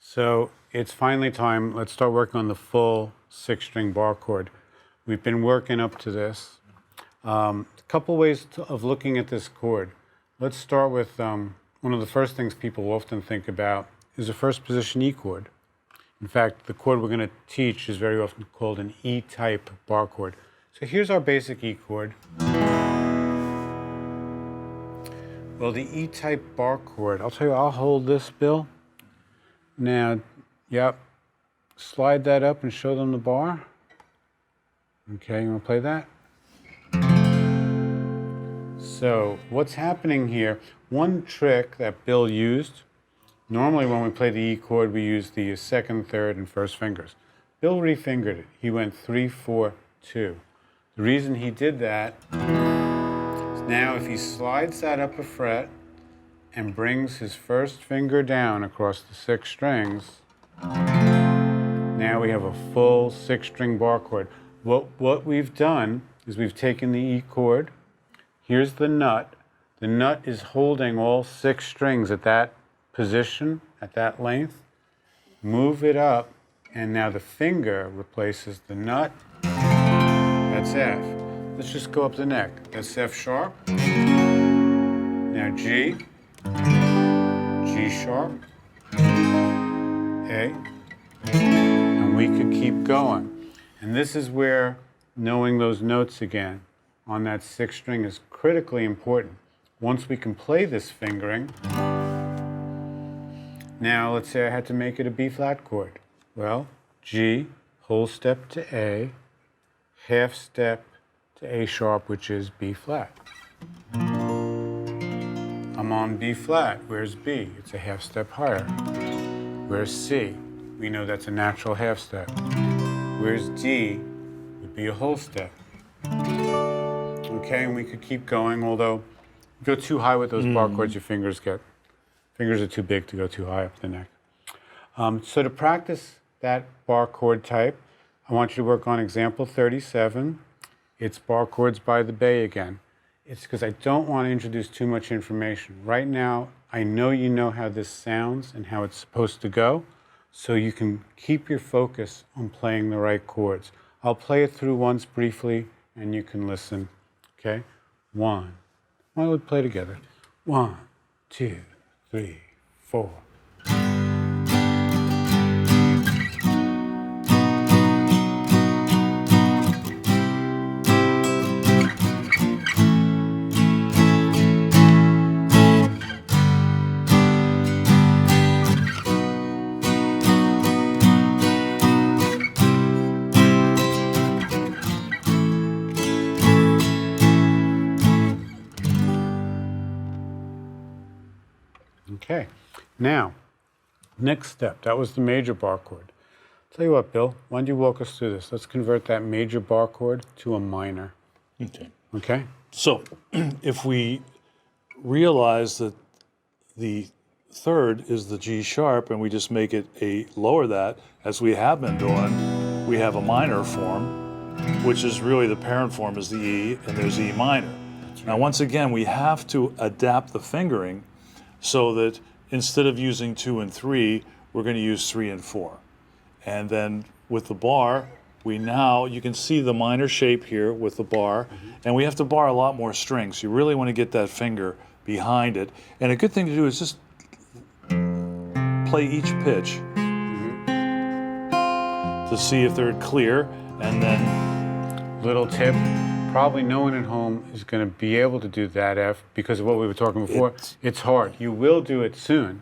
So it's finally time. Let's start working on the full 6-string bar chord. We've been working up to this. A couple ways of looking at this chord. Let's start with one of the first things people often think about is a first position E chord. In fact, the chord we're going to teach is very often called an E-type bar chord. So here's our basic E chord. Well, the E-type bar chord, I'll tell you, I'll hold this, Bill. Now, yep, slide that up and show them the bar. Okay, you want to play that? So what's happening here, one trick that Bill used, normally when we play the E chord, we use the second, third, and first fingers. Bill refingered it. He went 3, 4, 2. The reason he did that is now if he slides that up a fret and brings his first finger down across the 6 strings, now we have a full 6-string bar chord. What we've done is we've taken the E chord. Here's the nut. The nut is holding all 6 strings at that position, at that length. Move it up, and now the finger replaces the nut. That's F. Let's just go up the neck. That's F sharp. Now G, G sharp, A, and we could keep going. And this is where knowing those notes again on that 6th string is critically important. Once we can play this fingering, now let's say I had to make it a B flat chord. Well, G, whole step to A, half step to A sharp, which is B flat. I'm on B flat. Where's B? It's a half step higher. Where's C? We know that's a natural half step. Where's D? Would be a whole step. Okay, and we could keep going, although if you go too high with those bar chords, your fingers are too big to go too high up the neck. So to practice that bar chord type, I want you to work on example 37. It's bar chords by the bay again. It's because I don't want to introduce too much information. Right now, I know you know how this sounds and how it's supposed to go, so you can keep your focus on playing the right chords. I'll play it through once briefly, and you can listen. Okay? 1. Why don't we play together? 1, 2, 3, 4. Okay, now, next step, that was the major bar chord. Tell you what, Bill, why don't you walk us through this? Let's convert that major bar chord to a minor. Okay. Okay? So if we realize that the third is the G sharp and we just make it lower that, as we have been doing, we have a minor form, which is really the parent form is the E, and there's E minor. Right. Now, once again, we have to adapt the fingering so that instead of using 2 and 3, we're going to use 3 and 4. And then with the bar, you can see the minor shape here with the bar, and we have to bar a lot more strings. You really want to get that finger behind it. And a good thing to do is just play each pitch to see if they're clear, and then... Little tip. Probably no one at home is going to be able to do that F because of what we were talking before. It's hard. You will do it soon.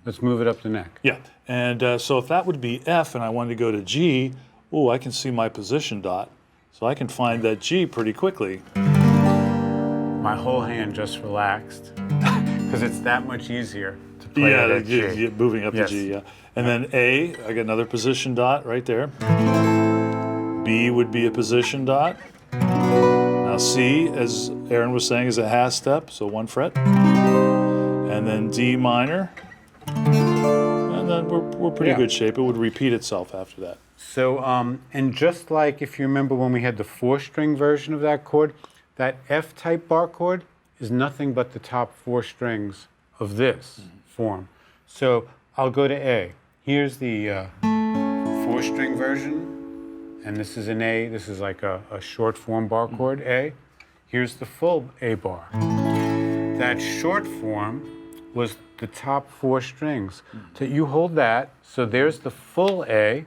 Let's move it up the neck. Yeah, and so if that would be F and I wanted to go to G, I can see my position dot. So I can find that G pretty quickly. My whole hand just relaxed because it's that much easier to play at G. Moving up to G, yeah. And then A, I got another position dot right there. B would be a position dot. Now C, as Aaron was saying, is a half step, so 1 fret. And then D minor. And then we're pretty good shape. It would repeat itself after that. So, and just like if you remember when we had the 4-string version of that chord, that F-type bar chord is nothing but the top 4 strings of this form. So I'll go to A. Here's the 4-string version, and this is an A. This is like a short form bar chord, A. Here's the full A bar. That short form was the top 4 strings. So you hold that, so there's the full A,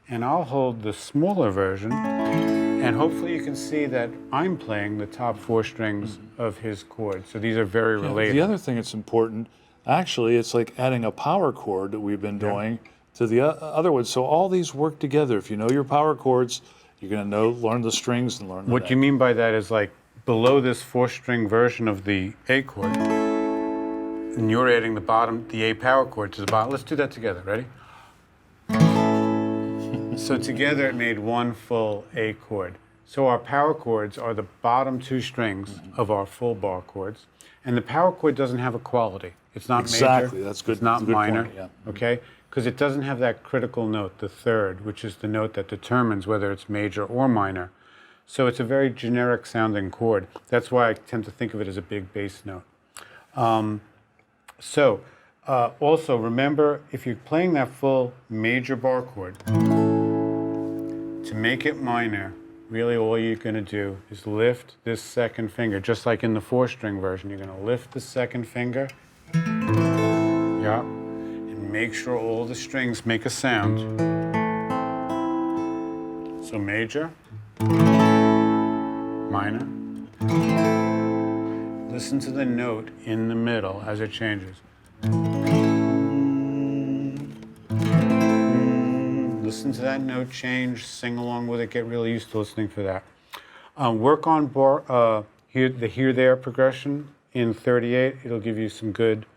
and I'll hold the smaller version, and hopefully you can see that I'm playing the top 4 strings of his chord. So these are very related. The other thing that's important, actually, it's like adding a power chord that we've been doing to the other ones. So all these work together. If you know your power chords, you're going to learn the strings and learn the What you mean by that is like below this 4-string version of the A chord, and you're adding the A power chord to the bottom. Let's do that together. Ready? So together it made one full A chord. So our power chords are the bottom 2 strings of our full bar chords. And the power chord doesn't have a quality. It's not major. Exactly, that's good. It's not That's a good minor. point, yeah. Okay? Because it doesn't have that critical note, the third, which is the note that determines whether it's major or minor. So it's a very generic sounding chord. That's why I tend to think of it as a big bass note. Also remember, if you're playing that full major bar chord, to make it minor, really all you're going to do is lift this second finger, just like in the 4-string version. You're going to lift the second finger, and make sure all the strings make a sound. So major, minor. Listen to the note in the middle as it changes. Listen to that note change, sing along with it, get really used to listening for that. Work on the here-there progression in 38. It'll give you some good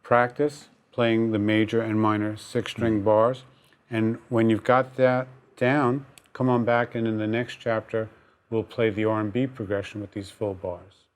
practice playing the major and minor 6-string bars. And when you've got that down, come on back, and in the next chapter, we'll play the R&B progression with these full bars.